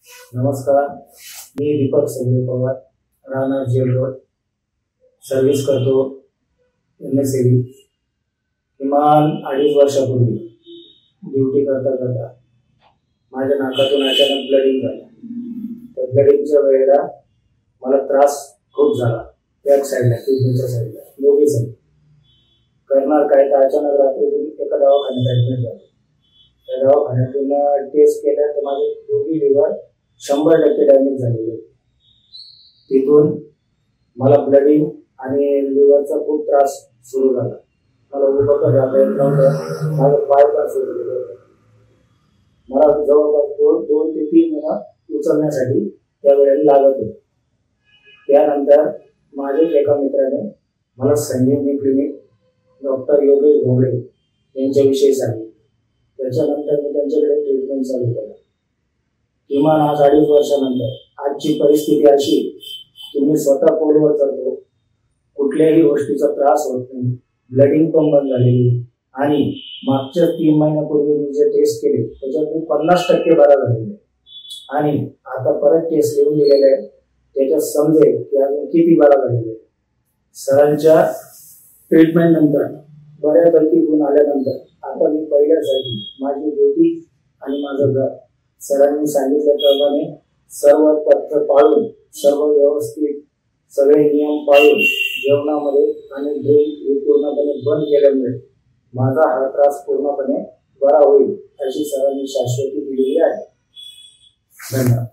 नमस्कार, मी दीपक संजय पवार, राहणार gel road, service करतो MSAV. किमान 2.5 वर्षापूर्वी ड्युटी करता करता माझ्या नाकातून अचानक ब्लडिंग झालं. त्या ब्लडिंगच्या वेळेला मला त्रास खूप झाला. बॅक साईडला, किडनीच्या साईडला, दोघी साईड. करणार काय तर अचानक रात्रीतून एका दवाखान्यात ॲडमिट झालो. त्या दवाखान्यातून टेस्ट केल्या तर माझे दोघी लिव्हर 100% डॅमेज झालेले. तिथून मला ब्लडिंग आणि लिव्हरचा खूप त्रास सुरू झाला. मला उभं पण राहता येत नव्हतं, माझं पाय पण सुरू होतं. मला जवळपास 2 ते 3 महिने उचलण्यासाठी त्यावेळेला लागत होते. त्यानंतर माझ्याच एका मित्राने मला संजीवनी क्लिनिक डॉक्टर योगेश घोंगडे यांच्याविषयी सांगितले. त्याच्यानंतर मी त्यांच्याकडे ट्रीटमेंट चालू केलं. किमान आज 2.5 वर्षानंतर आजची परिस्थिती अशी की मी स्वतः पोलवर चालतो, कुठल्याही गोष्टीचा त्रास होत नाही, ब्लडिंग पण बंद झालेली आणि मागच्या 3 महिन्यापूर्वी मी जे टेस्ट केले त्याच्यात मी 50% बरा झालेले आणि आता परत टेस्ट लिहून दिलेले आहे. त्याच्यात समजेल की अजून किती बरा झालेले. सरांच्या ट्रीटमेंट नंतर बऱ्यापैकी गुण आल्यानंतर आता मी पहिल्यासाठी माझी ड्युटी आणि माझं घर सरांनी सांगितल्याप्रमाणे सर्व पथ्य पाळून, सर्व व्यवस्थित सगळे नियम पाळून जेवणामध्ये आणि ड्रिंक हे पूर्णपणे बंद केल्यामुळे माझा हा त्रास पूर्णपणे बरा होईल अशी सरांनी शाश्वती दिलेली आहे. धन्यवाद.